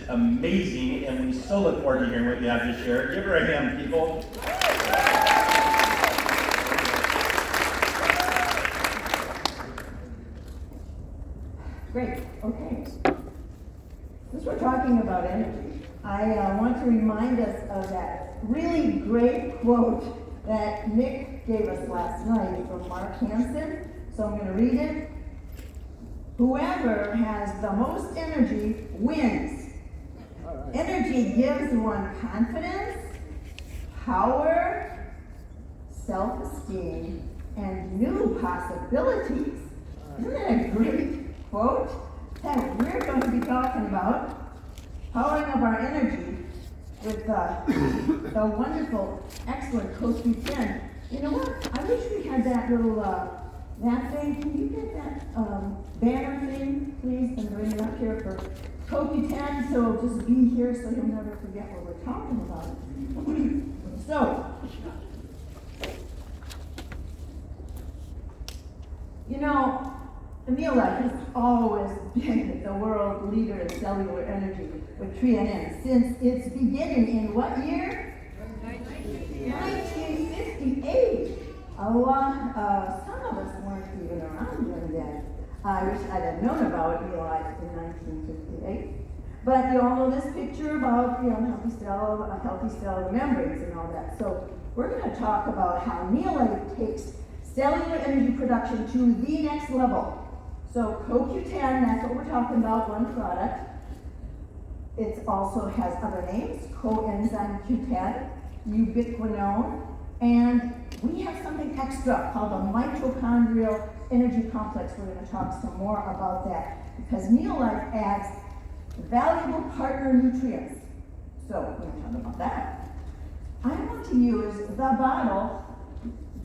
amazing, and we so look forward to hearing what you have to share. Give her a hand, people. Great, okay. Since we're talking about energy, I want to remind us of that really great quote that Nick gave us last night from Mark Hansen. So I'm going to read it. Whoever has the most energy wins. Right. Energy gives one confidence, power, self-esteem, and new possibilities. Isn't that a great quote? That we're going to be talking about powering up our energy with the wonderful, excellent CoQ10. You know what? I wish we had that little, that thing. Can you get that banner thing, please, and bring it up here for CoQ10? So just be here so you'll never forget what we're talking about. So, you know, Neolite has always been the world leader in cellular energy with TRINN since its beginning in what year? 1958. Some of us weren't even around then. I wish I'd have known about Neolite in 1958. But you all know this picture about healthy cell membranes and all that. So we're going to talk about how Neolite takes cellular energy production to the next level. So CoQ10, that's what we're talking about, one product. It also has other names, coenzyme Q10, ubiquinone, and we have something extra called the mitochondrial energy complex. We're going to talk some more about that because Neolite adds valuable partner nutrients. So we're going to talk about that. I want to use the bottle,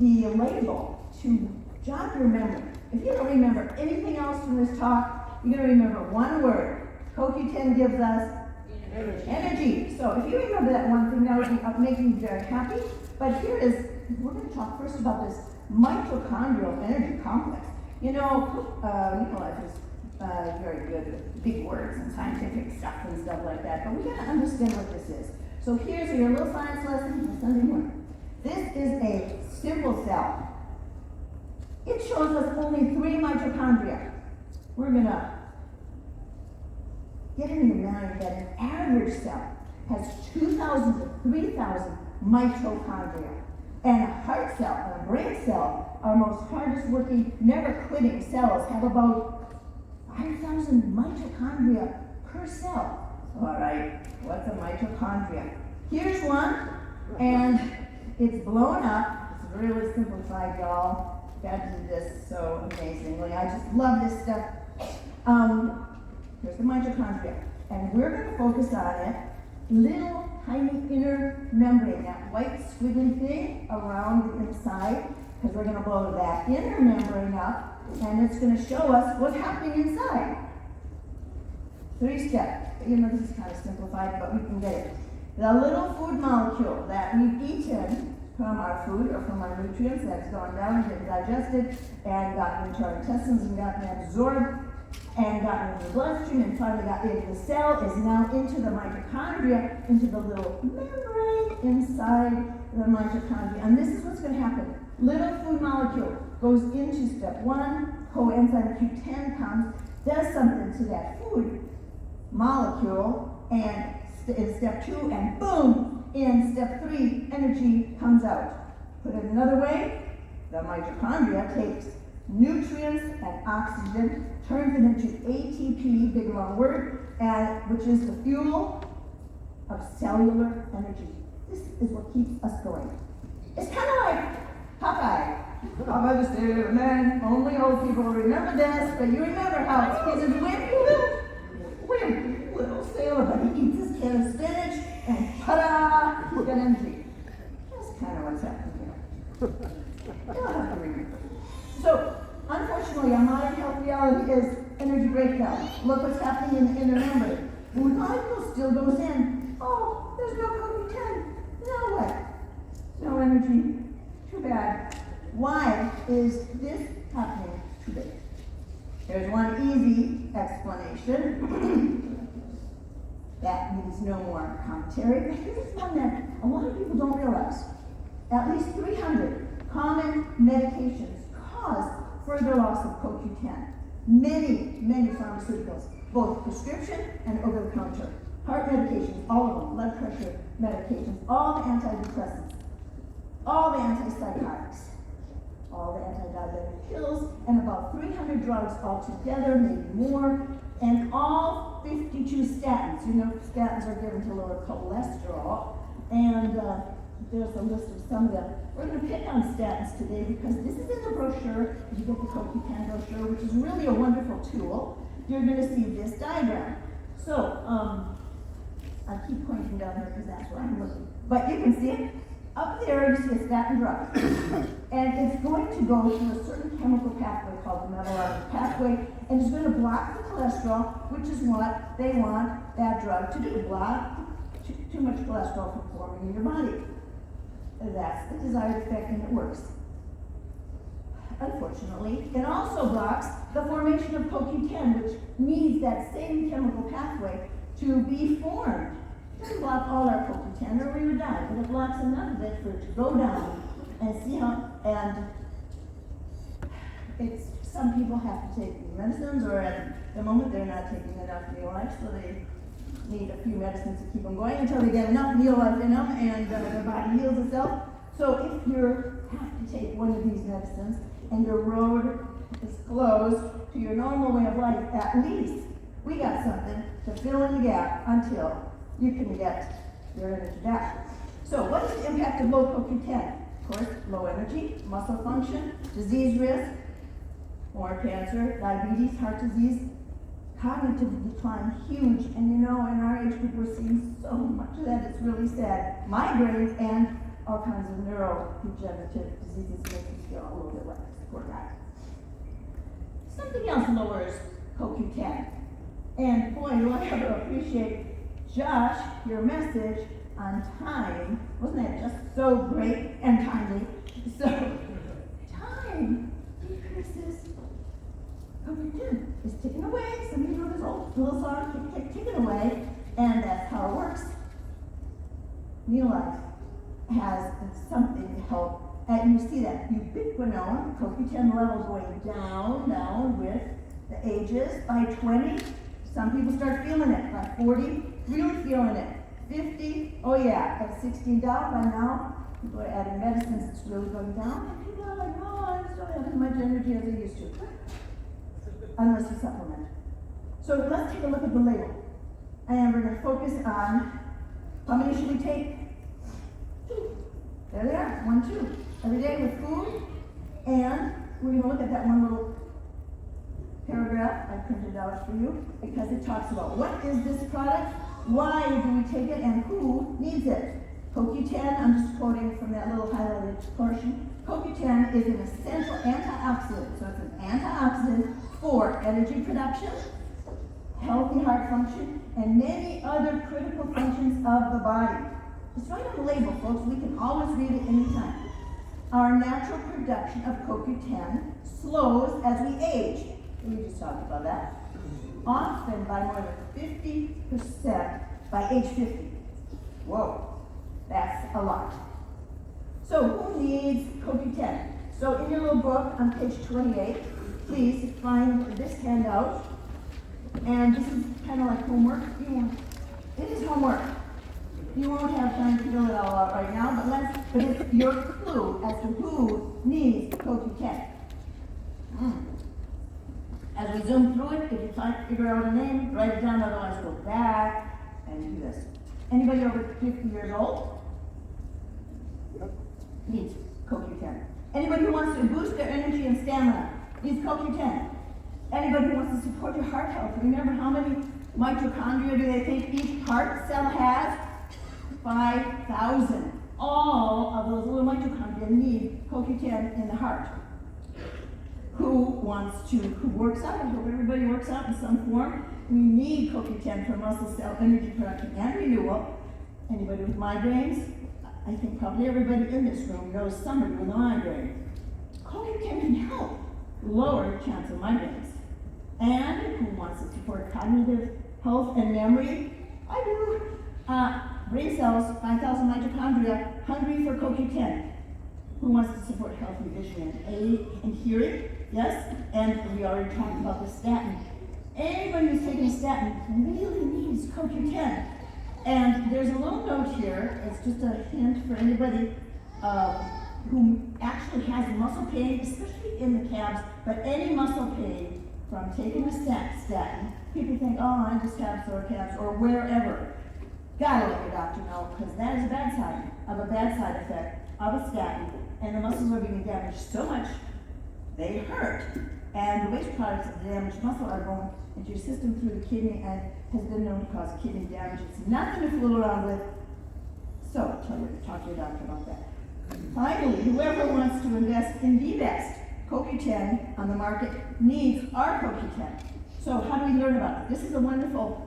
the label, to jog your memory. If you don't remember anything else from this talk, you're going to remember one word. CoQ10 gives us energy. So if you remember that one thing, that would make me very happy. But here is, we're going to talk first about this mitochondrial energy complex. You know, Nikolai is very good with big words and scientific stuff and stuff like that, but we got to understand what this is. So here's your little science lesson for Sunday morning. This is a simple cell. It shows us only 3 mitochondria. We're going to get in your mind that an average cell has 2,000 to 3,000 mitochondria. And a heart cell and a brain cell, our most hardest working, never quitting cells, have about 5,000 mitochondria per cell. All right, what's a mitochondria? Here's one, and it's blown up. It's really simplified, y'all. God did this so amazingly. I just love this stuff. Here's the mitochondria. And we're going to focus on it. Little tiny inner membrane, that white squiggly thing around the inside, because we're going to blow that inner membrane up, and it's going to show us what's happening inside. 3 steps. You know, this is kind of simplified, but we can get it. The little food molecule that we've eaten from our food or from our nutrients that's gone down and been digested and gotten into our intestines and gotten absorbed and gotten into the bloodstream and finally got into the cell is now into the mitochondria, into the little membrane inside the mitochondria. And this is what's going to happen. Little food molecule goes into step 1, coenzyme Q10 comes, does something to that food molecule, and in step 2, and boom, in step 3, energy comes out. Put it another way, the mitochondria takes nutrients and oxygen, turns it into ATP, big long word, and which is the fuel of cellular energy. This is what keeps us going. It's kind of like Popeye. Popeye the Sailor Man. Only old people remember this, but you remember how he's a wimpy little sailor, but he eats his can of spinach, and ta-da, he's got energy. That's kind of what's happening here. You'll have to remember. So, unfortunately, our modern health reality is energy breakdown. Look what's happening in the inner membrane. When molecule still goes in, oh, there's no CoQ10. Now what? No energy. Too bad. Why is this happening today? There's one easy explanation. That needs no more commentary, but here's one that a lot of people don't realize. At least 300 common medications cause further loss of CoQ10. Many pharmaceuticals, both prescription and over-the-counter. Heart medications, all of them, blood pressure medications, all the antidepressants, all the antipsychotics, all the anti-diabetic pills, and about 300 drugs altogether, maybe more, and all 52 statins. You know, statins are given to lower cholesterol, and there's a list of some of them. We're going to pick on statins today because this is in the brochure. You get the CoQ10 brochure, which is really a wonderful tool. You're going to see this diagram. So, I keep pointing down here because that's where I'm looking. But you can see it. Up there, you see a statin drug. And it's going to go through a certain chemical pathway called the metabolic pathway, and it's going to block the cholesterol, which is what they want that drug to do, block too much cholesterol from forming in your body. That's the desired effect, and it works. Unfortunately, it also blocks the formation of CoQ10, which needs that same chemical pathway to be formed. It doesn't block all our CoQ10 or we would die, but it blocks enough of it for it to go down and see how, and it's, some people have to take medicines, or at the moment they're not taking enough Meal Life, so they need a few medicines to keep them going until they get enough Meal Life in them and their body heals itself. So if you have to take one of these medicines and your road is closed to your normal way of life, at least we got something to fill in the gap until you can get your energy back. So what is the impact of low CoQ10? Of course, low energy, muscle function, disease risk, more cancer, diabetes, heart disease, cognitive decline, huge. And you know, in our age group, we're seeing so much of that, it's really sad. Migraines and all kinds of neurodegenerative diseases make you feel a little bit like this poor guy. Something else lowers CoQ10. And boy, do I ever appreciate, Josh, your message on time. Wasn't that just so great and timely? So, time decreases CoQ10. It's ticking away. Some of you know this old little song, tick, tick, ticking away, and that's how it works. Meal Life has something to help, and you see that ubiquinone, CoQ10 level going down with the ages. By 20, some people start feeling it. By 40, really feeling it. 50, oh yeah. At 60 down, by now, people are adding medicines, it's really going down. And people are like, oh, I still have as much energy as I used to. Unless you supplement. So let's take a look at the label. And we're going to focus on how many should we take? 2. There they are, 1, 2. Every day with food. And we're going to look at that one little paragraph I printed out for you because it talks about what is this product, why do we take it, and who needs it. CoQ10, I'm just quoting from that little highlighted portion. CoQ10 is an essential antioxidant, so it's an antioxidant for energy production, healthy heart function, and many other critical functions of the body. It's right on the label, folks. We can always read it anytime. Our natural production of CoQ10 slows as we age. We just talked about that. Often by more than 50% by age 50. Whoa, that's a lot. So who needs CoQ10? So in your little book on page 28, please find this handout. And this is kind of like homework. It is homework. You won't have time to fill it all out right now, but it's your clue as to who needs CoQ10. As we zoom through it, if you can't figure out a name, write it down, otherwise go back and do this. Anybody over 50 years old? Yep. Needs CoQ10. Anybody who wants to boost their energy and stamina needs CoQ10. Anybody who wants to support your heart health, remember how many mitochondria do they think each heart cell has? 5,000. All of those little mitochondria need CoQ10 in the heart. Who works out? I hope everybody works out in some form. We need CoQ10 for muscle cell energy production and renewal. Anybody with migraines? I think probably everybody in this room knows somebody with a migraine. CoQ10 can help lower your chance of migraines. And who wants to support cognitive health and memory? I do. Brain cells, 5,000 mitochondria, hungry for CoQ10. Who wants to support healthy vision and hearing? Yes? And we already talked about the statin. Anybody who's taking a statin really needs CoQ10. And there's a little note here, it's just a hint for anybody who actually has muscle pain, especially in the calves, but any muscle pain from taking a statin. People think, oh, I just have sore calves, or wherever. Gotta let your doctor know, because that is a bad sign of a bad side effect of a statin, and the muscles are being damaged so much, they hurt. And the waste products of the damaged muscle are going into your system through the kidney and has been known to cause kidney damage. It's nothing to fool around with. So, talk to your doctor about that. Finally, whoever wants to invest in the best CoQ10 on the market needs our CoQ10. So, how do we learn about it? This is our wonderful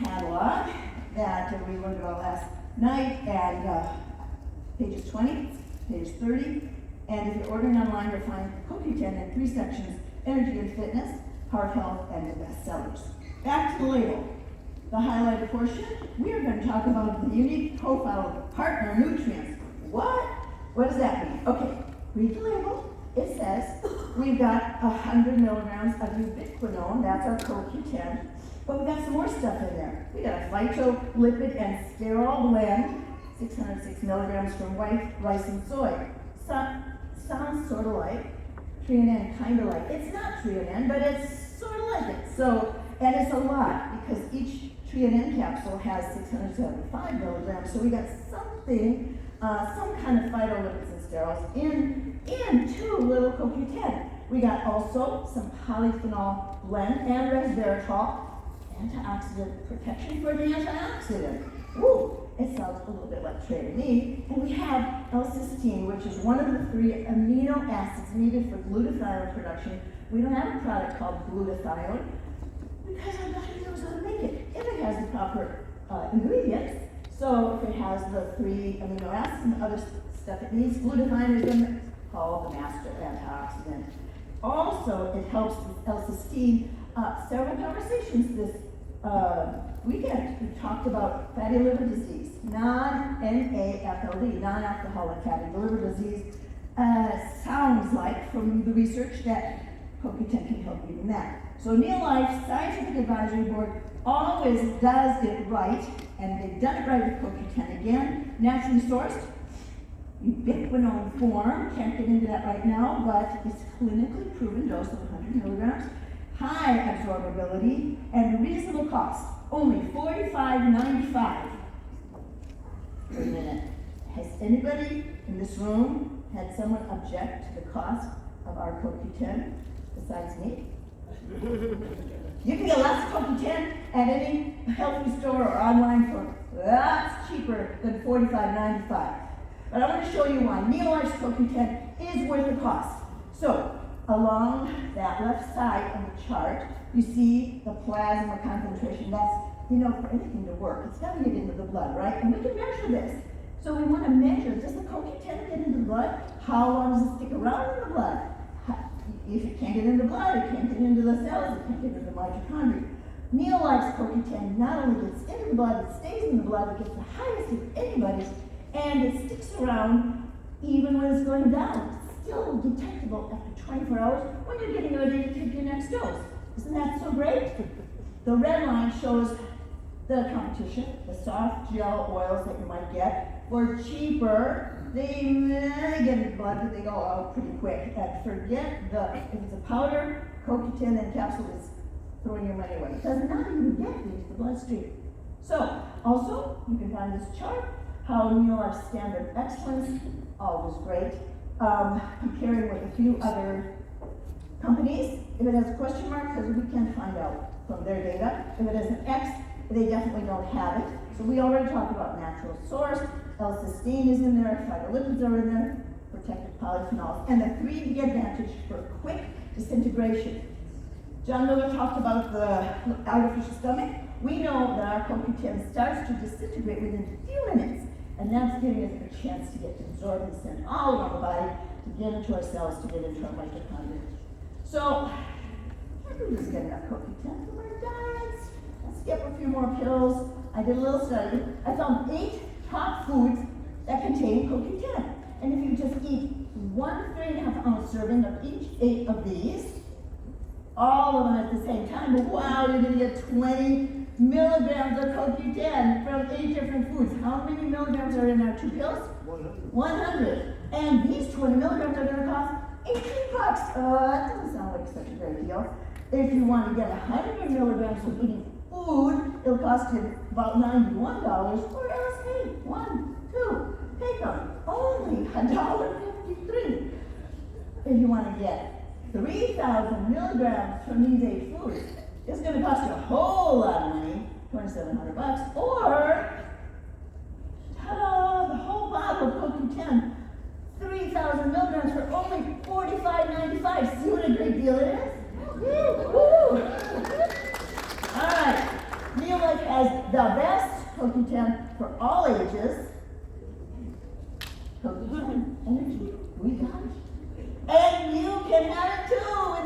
catalog that we learned about last night, and pages 20, page 30. And if you're ordering online, you'll find CoQ10 in 3 sections: energy and fitness, heart health, and the best sellers. Back to the label. The highlighted portion, we are going to talk about the unique profile of partner nutrients. What does that mean? Okay, read the label. It says we've got 100 milligrams of ubiquinone, that's our CoQ10, but we've got some more stuff in there. We got a phytolipid and sterol blend, 606 milligrams from white rice and soy. Sounds sort of like Trianen, kind of like. It's not Trianen, but it's sort of like it. So, and it's a lot because each Trianen capsule has 675 milligrams. So we got something, some kind of phytolipids and sterols in 2 little CoQ10. We got also some polyphenol blend and resveratrol, antioxidant protection for the antioxidant. Woo! It sounds a little bit like Trey to me. And we have L-cysteine, which is one of the 3 amino acids needed for glutathione production. We don't have a product called glutathione because our body knows how to make it if it has the proper ingredients. So if it has the 3 amino acids and other stuff it needs, glutathione is called the master antioxidant. Also, it helps with L-cysteine. Several conversations this weekend, we talked about fatty liver disease, NAFLD, non-alcoholic fatty liver disease. Sounds like from the research that CoQ10 can help you in that. So Neolife's Scientific Advisory Board always does it right, and they've done it right with CoQ10 again, naturally sourced, ubiquinone form, can't get into that right now, but it's clinically proven dose of 100 milligrams. High absorbability and reasonable cost, only $45.95 per minute. Has anybody in this room had someone object to the cost of our CoQ10 besides me? You can get lots of CoQ10 at any health food store or online for lots cheaper than $45.95. But I want to show you why Neolife's CoQ10 is worth the cost. So, along that left side of the chart, you see the plasma concentration. That's, for anything to work, it's got to get into the blood, right? And we can measure this. So we want to measure, does the CoQ10 get into the blood? How long does it stick around in the blood? If it can't get into the blood, it can't get into the cells, it can't get into the mitochondria. Neolife's CoQ10 not only gets into the blood, it stays in the blood, it gets the highest of anybody's, and it sticks around even when it's going down. Still detectable after 24 hours when you're getting ready to take your next dose. Isn't that so great? The red line shows the competition, the soft gel oils that you might get for cheaper. They get in the blood, but they go out pretty quick. And forget if it's a powder, CoQ10 and capsule is throwing your money away. It does not even get into the bloodstream. So, also, you can find this chart, how Neolife's standard excellence, always great. Comparing with a few other companies. If it has a question mark, because we can't find out from their data. If it has an X, they definitely don't have it. So we already talked about natural source. L-cysteine is in there, phytolipids are in there, protected polyphenols, and the 3 big advantage for quick disintegration. John Miller talked about the artificial stomach. We know that our CoQ10 starts to disintegrate within a few minutes. And that's giving us a chance to get absorbed and sent all around the body, to get into our cells, to get into our mitochondria. So, can't we just get enough CoQ10 from our diets? That's skip a few more pills. I did a little study. I found 8 top foods that contain CoQ10. And if you just eat 1 3.5 ounce serving of each 8 of these, all of them at the same time, but wow, you're gonna get 20 milligrams of CoQ10 from 8 different foods. How many milligrams are in our 2 pills? 100. 100. And these 20 milligrams are gonna cost $18. That doesn't sound like such a great deal. If you want to get 100 milligrams of eating food, it'll cost you about $91, or else, hey, 1, 2, take them. Only $1.53. If you want to get 3,000 milligrams from these 8 foods, it's going to cost you a whole lot of money, $2,700, or, ta-da, the whole bottle of CoQ10, 3,000 milligrams for only $45.95. See what a great deal it is? Woo! All right, Meal Life has the best CoQ10 for all ages. CoQ10 energy, we got it. And you can have it too